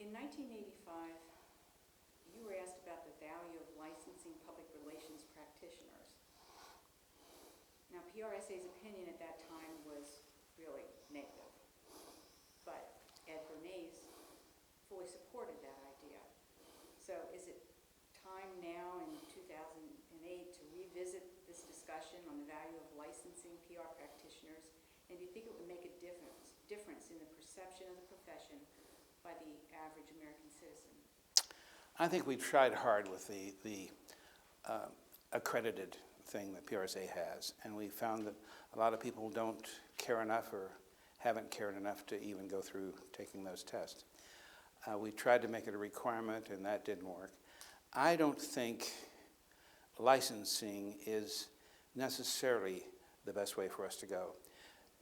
In 1985, you were asked about the value of licensing public relations practitioners. Now, PRSA's opinion at that time was really negative, but Ed Bernays fully supported that idea. So is it time now in 2008 to revisit this discussion on the value of licensing PR practitioners? And do you think it would make a difference in the perception of the profession by the average American citizen? I think we tried hard with the accredited thing that PRSA has, and we found that a lot of people don't care enough or haven't cared enough to even go through taking those tests. We tried to make it a requirement, and that didn't work. I don't think licensing is necessarily the best way for us to go.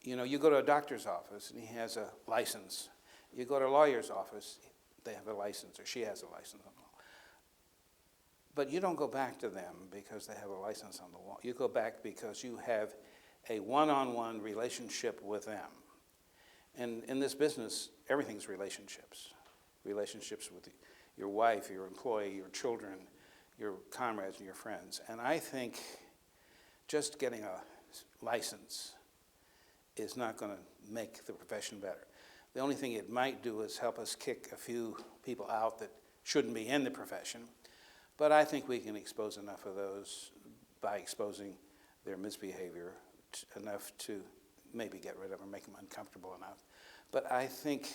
You know, you go to a doctor's office, and he has a license. You go to a lawyer's office, they have a license, or she has a license on the wall. But you don't go back to them because they have a license on the wall. You go back because you have a one-on-one relationship with them. And in this business, everything's relationships. Relationships with your wife, your employee, your children, your comrades, and your friends. And I think just getting a license is not going to make the profession better. The only thing it might do is help us kick a few people out that shouldn't be in the profession. But I think we can expose enough of those by exposing their misbehavior enough to maybe get rid of them, make them uncomfortable enough. But I think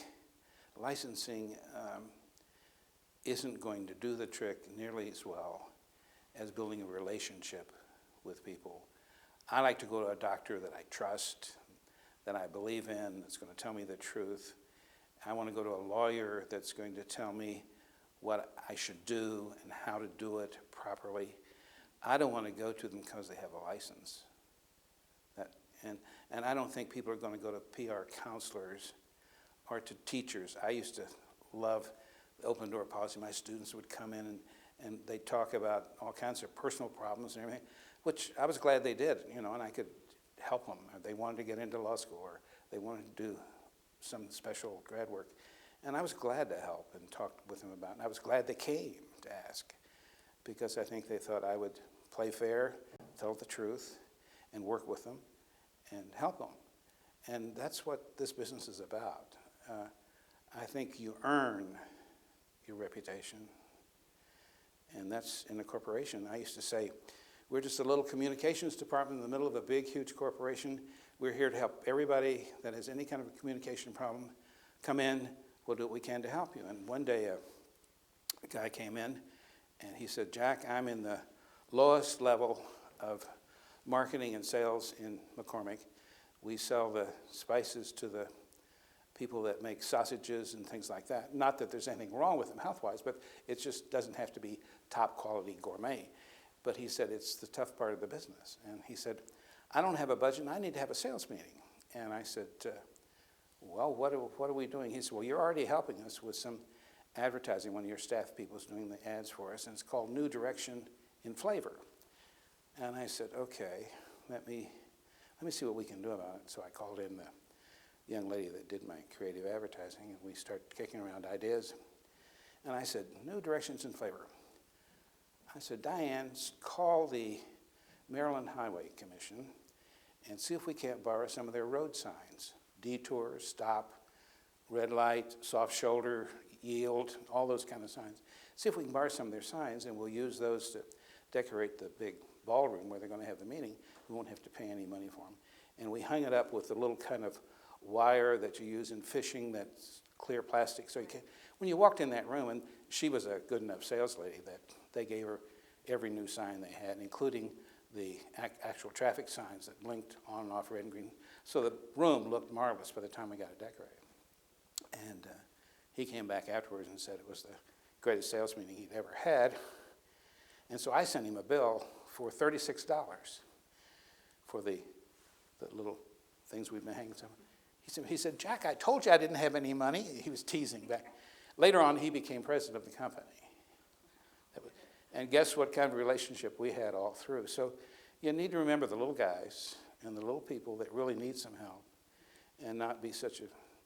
licensing isn't going to do the trick nearly as well as building a relationship with people. I like to go to a doctor that I trust, that I believe in, that's going to tell me the truth. I want to go to a lawyer that's going to tell me what I should do and how to do it properly. I don't want to go to them because they have a license. And I don't think people are going to go to PR counselors or to teachers. I used to love the open door policy. My students would come in and they'd talk about all kinds of personal problems and everything, which I was glad they did, you know, and I could help them. They wanted to get into law school or they wanted to do some special grad work. And I was glad to help and talk with them about it. And I was glad they came to ask because I think they thought I would play fair, tell the truth, and work with them and help them. And that's what this business is about. I think you earn your reputation, and that's in a corporation. I used to say, we're just a little communications department in the middle of a big, huge corporation. We're here to help everybody that has any kind of a communication problem come in. We'll do what we can to help you. And one day a guy came in and he said, Jack, I'm in the lowest level of marketing and sales in McCormick. We sell the spices to the people that make sausages and things like that. Not that there's anything wrong with them health-wise, but it just doesn't have to be top quality gourmet. But he said, it's the tough part of the business. And he said, I don't have a budget and I need to have a sales meeting. And I said, well, what are we doing? He said, well, you're already helping us with some advertising. One of your staff people is doing the ads for us, and it's called New Direction in Flavor. And I said, okay, let me see what we can do about it. So I called in the young lady that did my creative advertising, and we started kicking around ideas. And I said, New Directions in Flavor. I said, Diane, call the Maryland Highway Commission and see if we can't borrow some of their road signs. Detour, stop, red light, soft shoulder, yield, all those kind of signs. See if we can borrow some of their signs, and we'll use those to decorate the big ballroom where they're going to have the meeting. We won't have to pay any money for them. And we hung it up with the little kind of wire that you use in fishing, that's clear plastic. So you can, when you walked in that room, and she was a good enough sales lady that they gave her every new sign they had, including the actual traffic signs that blinked on and off red and green. So the room looked marvelous by the time we got it decorated. And he came back afterwards and said it was the greatest sales meeting he'd ever had. And so I sent him a bill for $36 for the little things we've been hanging. He said, Jack, I told you I didn't have any money. He was teasing back. Later on, he became president of the company. And guess what kind of relationship we had all through. So you need to remember the little guys and the little people that really need some help and not be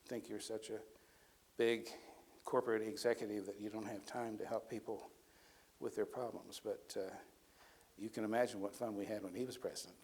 think you're such a big corporate executive that you don't have time to help people with their problems. But you can imagine what fun we had when he was president.